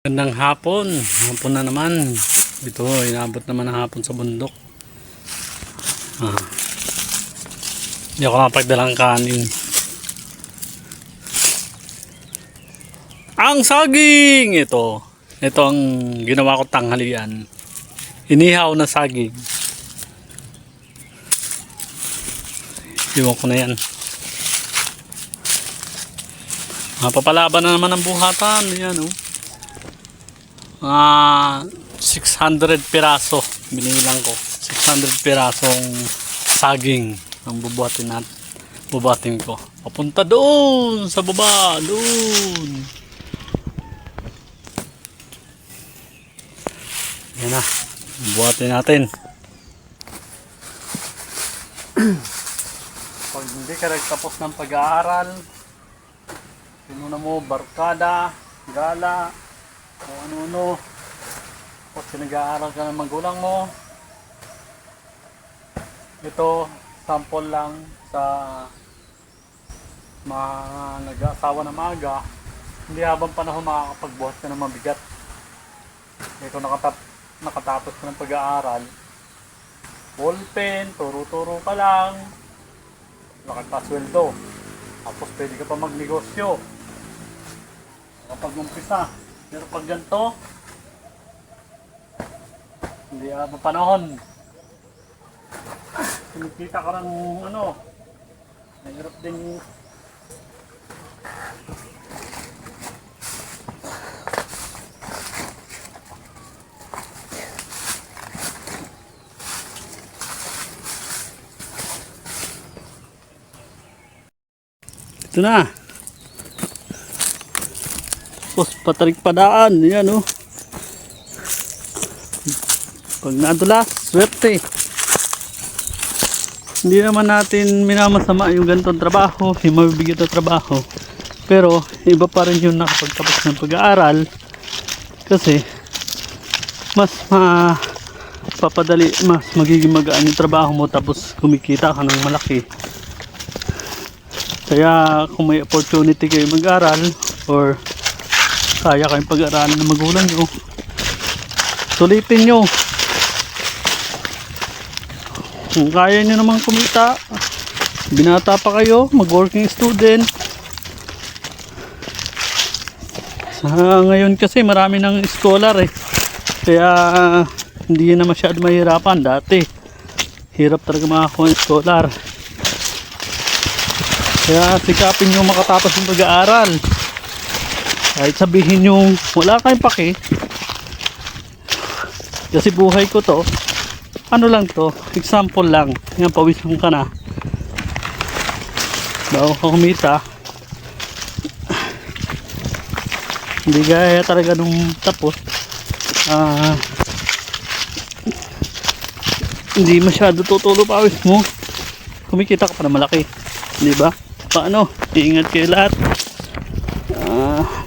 Gandang hapon. Hapon na naman. Ito, inabot naman ang hapon sa bundok. Hindi ako nakapagdalang kanin. Ang saging! Ito. Ito ang ginawa ko tanghalian. Inihaw na saging. Iwan ko na yan. Papalaban na naman ang buhatan. Yan, oh. 600 piraso binilang ko. 600 pirasong saging ang bubuhatin ko papunta doon sa baba doon. Yan na, bubuhatin natin. Pag hindi ka nagtapos ng pag-aaral, pinuna mo barkada, gala, kung ano-ano, pag nag-aaral ka ng magulang mo, ito sample lang sa mga nag-aasawa na maaga, hindi habang panahon makakapagbuhat ka ng mabigat. Ito nakatapos ka ng pag-aaral, ballpen, turo-turo ka lang, nakagpasweldo, tapos pwede ka pa magnegosyo kapag umpisa. Pero pag ganito, hindi habang panahon, kumikita ka ng ano, mahirap din. Ito na. Tapos patarik padaan. Yan, oh. Pag nadulas, swerte. Hindi naman natin minamasama yung ganitong trabaho, yung mabibigat na trabaho. Pero iba pa rin yung nakapagtapos ng pag-aaral. Kasi mas papadali, mas magiging magaan yung trabaho mo, tapos kumikita ka ng malaki. Kaya kung may opportunity kayo mag-aral or kaya kayong pag-aralan ng magulang nyo, sulitin nyo. Kung kaya nyo naman kumita, binata pa kayo, mag-working student. Ngayon kasi marami ng scholar eh. Kaya hindi na masyado mahirapan. Dati hirap talaga makakuha ng scholar. Kaya sikapin nyo makatapos ng pag-aaral. Kahit sabihin nyo wala kayong pake, kasi buhay ko to, ano lang to, example lang. Yan, pawisan ka na bago ka kumita. Hindi gaya talaga nung tapos, hindi masyado tutulo pawis mo, kumikita ka pa na malaki, di ba? Paano? Iingat kayo lahat.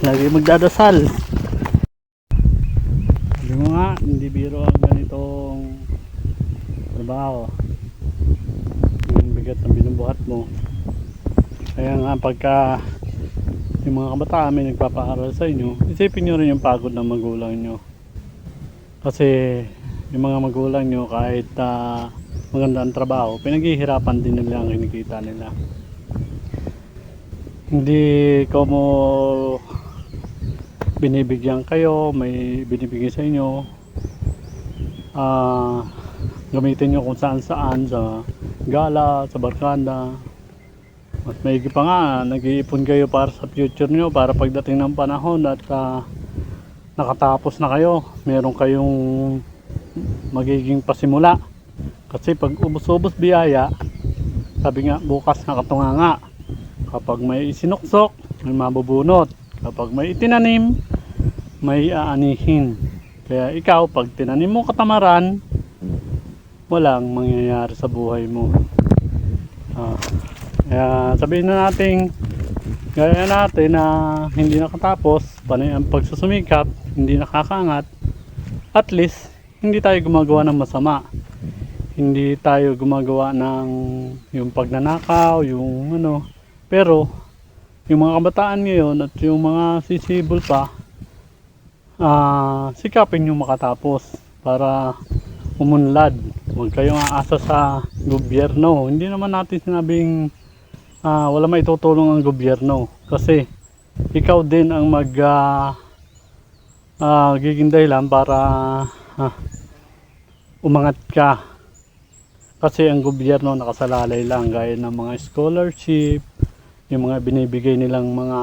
Lagi magdadasal. Hindi mo nga, hindi biro ang ganitong trabaho. Yung bigat ng binubuhat mo. Kaya nga pagka yung mga kabataan may nagpapaaral sa inyo, isipin nyo rin yung pagod ng magulang nyo. Kasi yung mga magulang nyo kahit maganda ang trabaho, pinaghihirapan din nila ang kinikita nila. Hindi ko mo binibigyan kayo, may binibigay sa inyo, gamitin nyo kung saan saan, sa gala, sa barkada. At maigi pa nga, nag-iipon kayo para sa future nyo, para pagdating ng panahon at nakatapos na kayo, meron kayong magiging pasimula. Kasi pag ubos-ubos biyaya, sabi nga bukas nakatunganga. Kapag may isinuksok, may mabubunot. Kapag may itinanim, may aanihin. Kaya ikaw, pag tinanim mo katamaran, walang mangyayari sa buhay mo. Kaya sabihin na natin, gaya natin na hindi nakatapos, panay ang pagsusumikap, hindi nakakaangat, at least, hindi tayo gumagawa ng masama. Hindi tayo gumagawa ng yung pagnanakaw, yung ano. Pero yung mga kabataan ngayon at yung mga sisibol pa, sikapin nyo makatapos para umunlad. Huwag kayong aasa sa gobyerno. Hindi naman natin sinabing wala maitutulong ang gobyerno. Kasi ikaw din ang giging dahilan para umangat ka. Kasi ang gobyerno nakasalalay lang gaya ng mga scholarship, yung mga binibigay nilang mga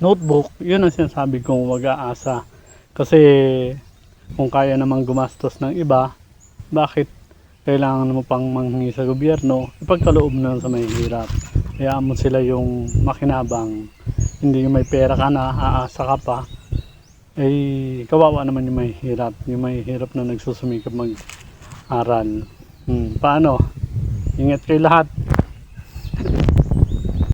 notebook, yun ang sinasabi kong wag aasa. Kasi kung kaya namang gumastos ng iba, bakit kailangan mo pang manghingi sa gobyerno? Ipagkaloob na lang sa mahihirap. Hayaan mo sila yung makinabang. Hindi yung may pera ka na, aasa ka pa. Kawawa naman yung mahihirap. Yung mahihirap na nagsusumikap mag-aral. Paano? Ingat kayo lahat.